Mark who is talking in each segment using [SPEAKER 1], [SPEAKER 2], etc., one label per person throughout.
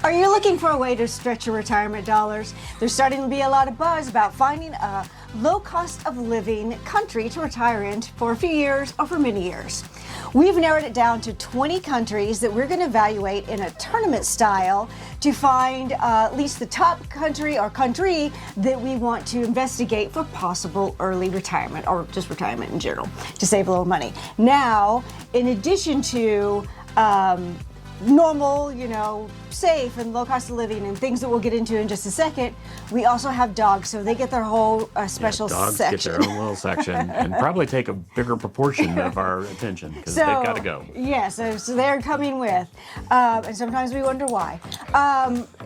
[SPEAKER 1] Are you looking for a way to stretch your retirement dollars? There's starting to be a lot of buzz about finding a low cost of living country to retire in for a few years or for many years. We've narrowed it down to 20 countries that we're going to evaluate in a tournament style to find at least the top country or country that we want to investigate for possible early retirement or just retirement in general to save a little money. Now, in addition to normal, safe and low cost of living and things that we'll get into in just a second, we also have dogs, so they get their whole special
[SPEAKER 2] dogs
[SPEAKER 1] section.
[SPEAKER 2] Get their own little section and probably take a bigger proportion of our attention because they've got to go.
[SPEAKER 1] Yeah, so they're coming with, and sometimes we wonder why.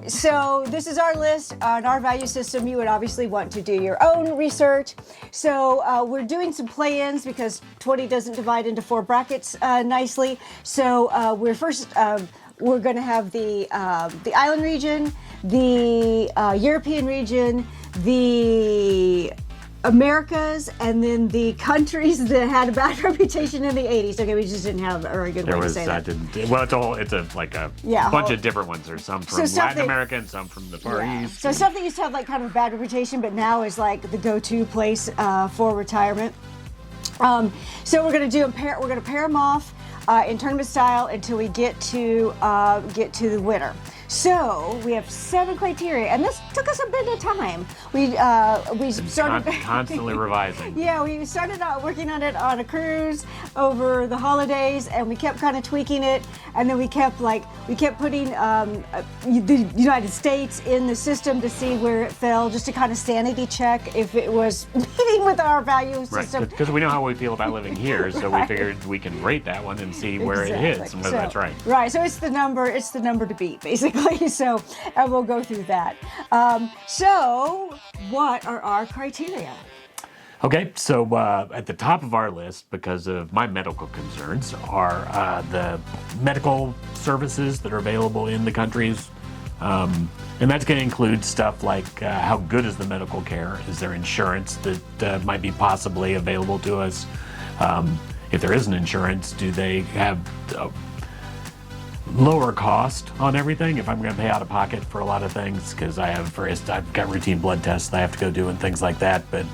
[SPEAKER 1] So this is our list on our value system. You would obviously want to do your own research. So we're doing some play-ins because 20 doesn't divide into 4 brackets nicely. So we're going to have the island region, the European region, the Americas, and then the countries that had a bad reputation in the 80s. Okay, we just didn't have a very good way to say that.
[SPEAKER 2] It's a bunch of different ones. There's some from Latin America and some from the Far East.
[SPEAKER 1] So stuff that used to have like kind of a bad reputation, but now is like the go-to place for retirement. So we're going to pair them off in tournament style until we get to the winner. So we have 7 criteria, and this took us a bit of time. We started
[SPEAKER 2] constantly revising.
[SPEAKER 1] Yeah, we started out working on it on a cruise over the holidays, and we kept kind of tweaking it, and then we kept putting the United States in the system to see where it fell, just to kind of sanity check if it was meeting with our value system.
[SPEAKER 2] Right, because we know how we feel about living here, so we figured we can rate that one and see where it hits and whether that's right.
[SPEAKER 1] Right, so it's the number to beat, basically. So we'll go through that. So what are our criteria?
[SPEAKER 2] Okay, so at the top of our list, because of my medical concerns, are the medical services that are available in the countries. And that's going to include stuff like how good is the medical care? Is there insurance that might be possibly available to us? If there isn't insurance, do they have lower cost on everything if I'm going to pay out of pocket for a lot of things? Because I've got routine blood tests that I have to go do and things like that. But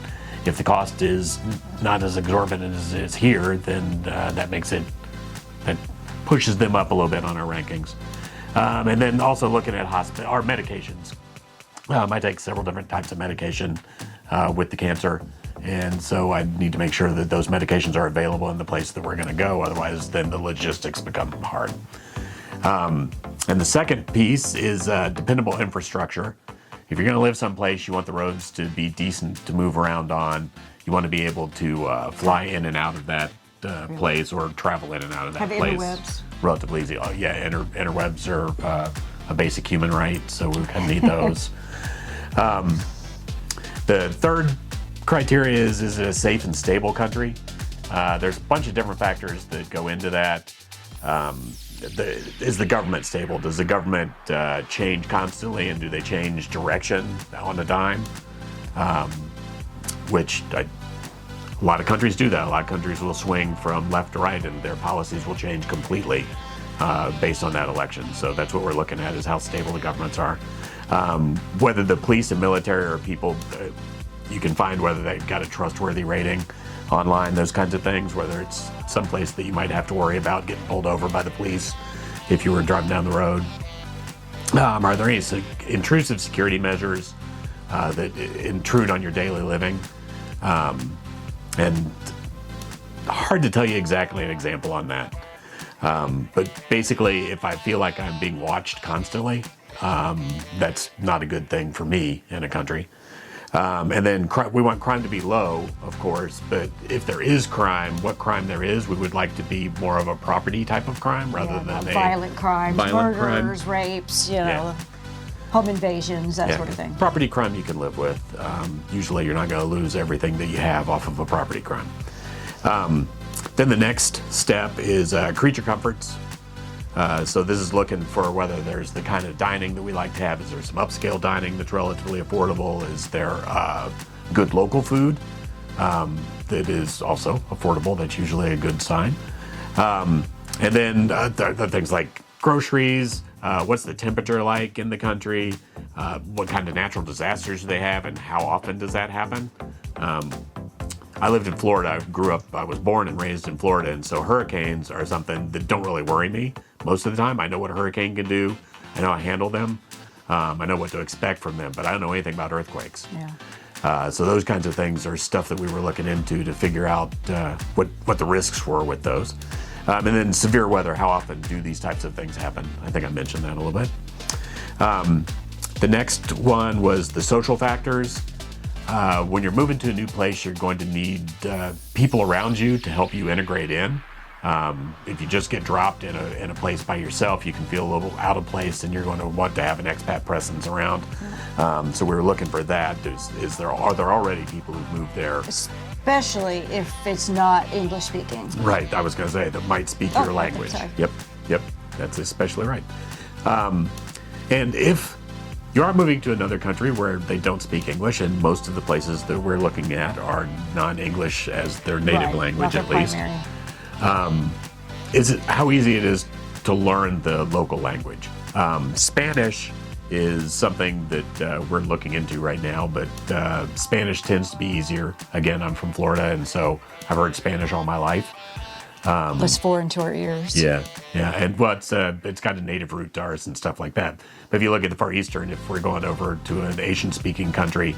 [SPEAKER 2] if the cost is not as exorbitant as it is here, then that pushes them up a little bit on our rankings. And then also looking at our medications. I take several different types of medication with the cancer. And so I need to make sure that those medications are available in the place that we're going to go. Otherwise, then the logistics become hard. And the second piece is dependable infrastructure. If you're going to live someplace, you want the roads to be decent to move around on. You want to be able to fly in and out of that place or travel in and out of that place.
[SPEAKER 1] Interwebs.
[SPEAKER 2] Relatively easy. Interwebs are a basic human right, so we kind of need those. The third criteria is it a safe and stable country? There's a bunch of different factors that go into that. Is the government stable? Does the government change constantly, and do they change direction on a dime? A lot of countries do that. A lot of countries will swing from left to right, and their policies will change completely based on that election. So that's what we're looking at, is how stable the governments are. Whether the police and military are people, you can find whether they've got a trustworthy rating online, those kinds of things, whether it's someplace that you might have to worry about getting pulled over by the police if you were driving down the road. Are there any intrusive security measures that intrude on your daily living? And hard to tell you exactly an example on that. But basically, if I feel like I'm being watched constantly, that's not a good thing for me in a country. And then we want crime to be low, of course, but if there is crime, what crime there is, we would like to be more of a property type of crime rather than a
[SPEAKER 1] violent crimes, murders, rapes, home invasions, that sort of thing.
[SPEAKER 2] Property crime you can live with. Usually you're not going to lose everything that you have off of a property crime. Then the next step is creature comforts. So this is looking for whether there's the kind of dining that we like to have. Is there some upscale dining that's relatively affordable? Is there good local food that is also affordable? That's usually a good sign. And then things like groceries, what's the temperature like in the country, what kind of natural disasters do they have, and how often does that happen. I lived in Florida. I was born and raised in Florida, and so hurricanes are something that don't really worry me most of the time. I know what a hurricane can do. I know how to handle them. I know what to expect from them, but I don't know anything about earthquakes.
[SPEAKER 1] Yeah.
[SPEAKER 2] So those kinds of things are stuff that we were looking into to figure out what the risks were with those. And then severe weather, how often do these types of things happen? I think I mentioned that a little bit. The next one was the social factors. When you're moving to a new place, you're going to need people around you to help you integrate in. If you just get dropped in a place by yourself, you can feel a little out of place, and you're going to want to have an expat presence around. So we were looking for that. Are there already people who've moved there?
[SPEAKER 1] Especially if it's not English speaking.
[SPEAKER 2] Right. I was going to say that might speak your language.
[SPEAKER 1] Sorry.
[SPEAKER 2] Yep. That's especially right. And if you are moving to another country where they don't speak English, and most of the places that we're looking at are non-English as their native language, at least. How easy it is to learn the local language. Spanish is something that we're looking into right now, but Spanish tends to be easier. Again, I'm from Florida, and so I've heard Spanish all my life.
[SPEAKER 1] It's foreign to our ears.
[SPEAKER 2] Yeah, and it's got a native root to ours and stuff like that. But if you look at the Far Eastern, if we're going over to an Asian-speaking country,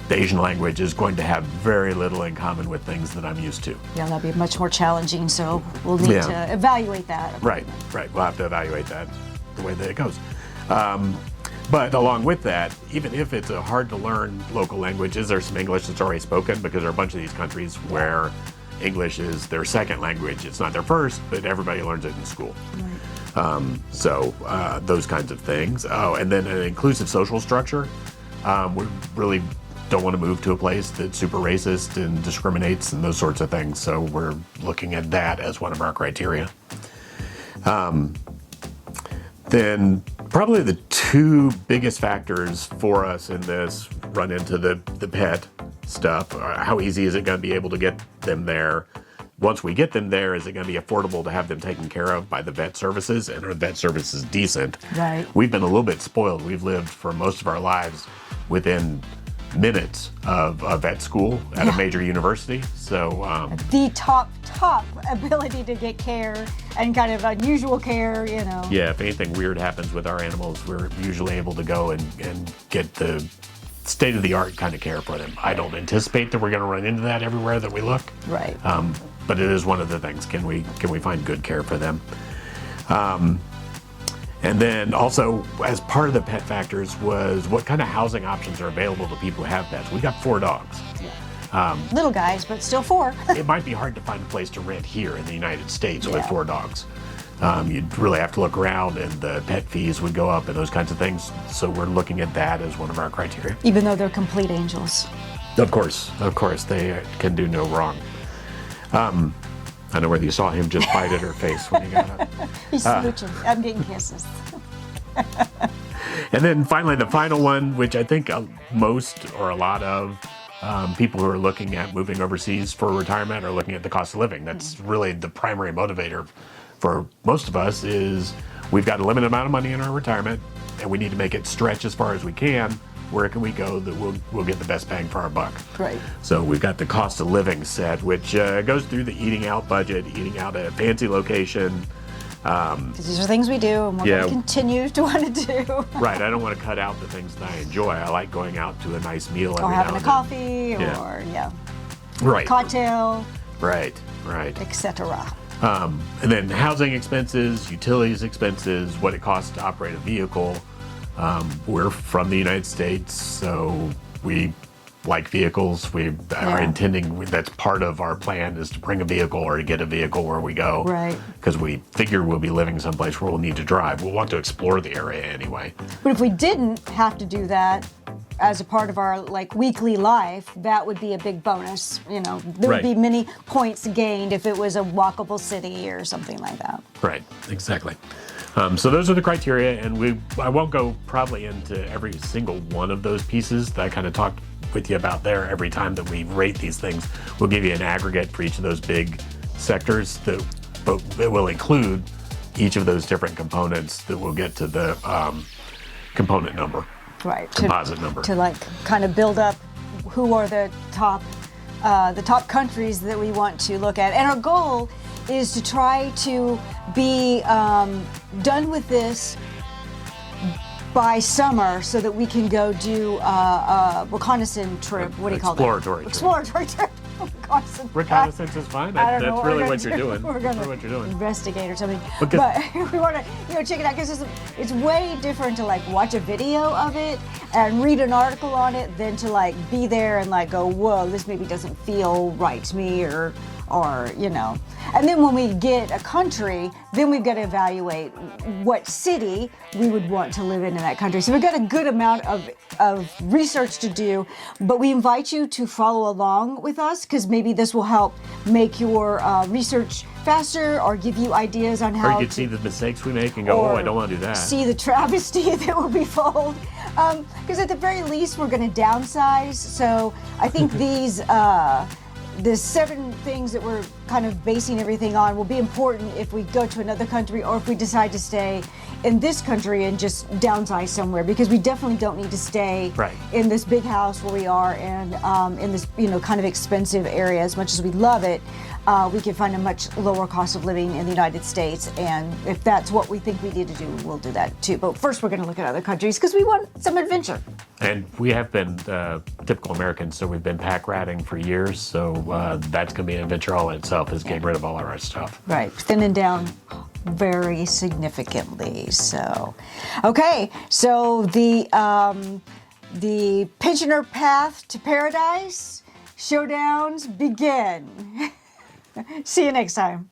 [SPEAKER 2] the Asian language is going to have very little in common with things that I'm used to.
[SPEAKER 1] Yeah, that'll be much more challenging, so we'll need to evaluate that.
[SPEAKER 2] Right. We'll have to evaluate that the way that it goes. But along with that, even if it's a hard to learn local languages, there's some English that's already spoken, because there are a bunch of these countries where English is their second language. It's not their first, but everybody learns it in school. Right. Those kinds of things. Oh, and then an inclusive social structure. We really don't want to move to a place that's super racist and discriminates and those sorts of things. So we're looking at that as one of our criteria. Then probably the two biggest factors for us in this run into the pet stuff. How easy is it going to be able to get them there? Once we get them there, is it going to be affordable to have them taken care of by the vet services? And are the vet services decent?
[SPEAKER 1] Right.
[SPEAKER 2] We've been a little bit spoiled. We've lived for most of our lives within minutes of a vet school at a major university. So
[SPEAKER 1] the top ability to get care and kind of unusual care,
[SPEAKER 2] Yeah, if anything weird happens with our animals, we're usually able to go and get the state-of-the-art kind of care for them. I don't anticipate that we're going to run into that everywhere that we look.
[SPEAKER 1] Right.
[SPEAKER 2] But it is one of the things. Can we find good care for them? And then also, as part of the pet factors, was what kind of housing options are available to people who have pets. We got 4 dogs.
[SPEAKER 1] Yeah. Little guys, but still 4.
[SPEAKER 2] It might be hard to find a place to rent here in the United States with 4 dogs. You'd really have to look around, and the pet fees would go up and those kinds of things. So we're looking at that as one of our criteria.
[SPEAKER 1] Even though they're complete angels.
[SPEAKER 2] Of course, they can do no wrong. I know whether you saw him just bite at her face when he got up.
[SPEAKER 1] He's smooching. I'm getting kisses.
[SPEAKER 2] And then finally, the final one, which I think most or a lot of people who are looking at moving overseas for retirement are looking at the cost of living. That's really the primary motivator for most of us. Is we've got a limited amount of money in our retirement, and we need to make it stretch as far as we can. Where can we go that we'll get the best bang for our buck?
[SPEAKER 1] Right.
[SPEAKER 2] So we've got the cost of living set, which goes through the eating out budget, eating out at a fancy location.
[SPEAKER 1] Because these are things we do, and we're going to continue to want to do.
[SPEAKER 2] Right. I don't want to cut out the things that I enjoy. I like going out to a nice meal every
[SPEAKER 1] or
[SPEAKER 2] now
[SPEAKER 1] having a
[SPEAKER 2] and
[SPEAKER 1] coffee,
[SPEAKER 2] then.
[SPEAKER 1] or
[SPEAKER 2] right,
[SPEAKER 1] cocktail,
[SPEAKER 2] right,
[SPEAKER 1] etc.
[SPEAKER 2] And then housing expenses, utilities expenses, what it costs to operate a vehicle. We're from the United States, so we like vehicles. We are intending, that's part of our plan, is to bring a vehicle or to get a vehicle where we go.
[SPEAKER 1] Right.
[SPEAKER 2] Because we figure we'll be living someplace where we'll need to drive. We'll want to explore the area anyway.
[SPEAKER 1] But if we didn't have to do that as a part of our weekly life, that would be a big bonus. There would be many points gained if it was a walkable city or something like that.
[SPEAKER 2] Right, exactly. So those are the criteria, and I won't go probably into every single one of those pieces that I kind of talked with you about there. Every time that we rate these things, we'll give you an aggregate for each of those big sectors, but it will include each of those different components that will get to the component number,
[SPEAKER 1] right?
[SPEAKER 2] Composite number.
[SPEAKER 1] To like kind of build up who are the top countries that we want to look at, and our goal is to try to be done with this by summer so that we can go do a reconnaissance trip. What do you call that? Exploratory trip.
[SPEAKER 2] Reconnaissance is fine.
[SPEAKER 1] I don't know
[SPEAKER 2] That's
[SPEAKER 1] what
[SPEAKER 2] really
[SPEAKER 1] we're
[SPEAKER 2] what
[SPEAKER 1] gonna
[SPEAKER 2] you're
[SPEAKER 1] do.
[SPEAKER 2] doing.
[SPEAKER 1] We're
[SPEAKER 2] That's
[SPEAKER 1] gonna
[SPEAKER 2] what you're doing.
[SPEAKER 1] investigate or something.
[SPEAKER 2] Because-
[SPEAKER 1] But we want to, check it out because it's way different to like watch a video of it and read an article on it than to like be there and like go, whoa, this maybe doesn't feel right to me or And then when we get a country, then we've got to evaluate what city we would want to live in that country. So we've got a good amount of research to do, but we invite you to follow along with us because maybe this will help make your research faster or give you ideas on how
[SPEAKER 2] Or you could see the mistakes we make and go, oh, I don't want to do that.
[SPEAKER 1] See the travesty that will be fold. Because at the very least, we're going to downsize. So I think the 7 things that we're kind of basing everything on will be important if we go to another country or if we decide to stay in this country and just downsize somewhere, because we definitely don't need to stay in this big house where we are and in this kind of expensive area. As much as we love it, we can find a much lower cost of living in the United States, and if that's what we think we need to do, we'll do that too. But first we're going to look at other countries because we want some adventure.
[SPEAKER 2] And we have been typical Americans, so we've been pack ratting for years, so that's going to be an adventure all in itself, is getting rid of all of our stuff.
[SPEAKER 1] Right, thinning down very significantly. So, okay, so the pensioner path to paradise showdowns begin. See you next time.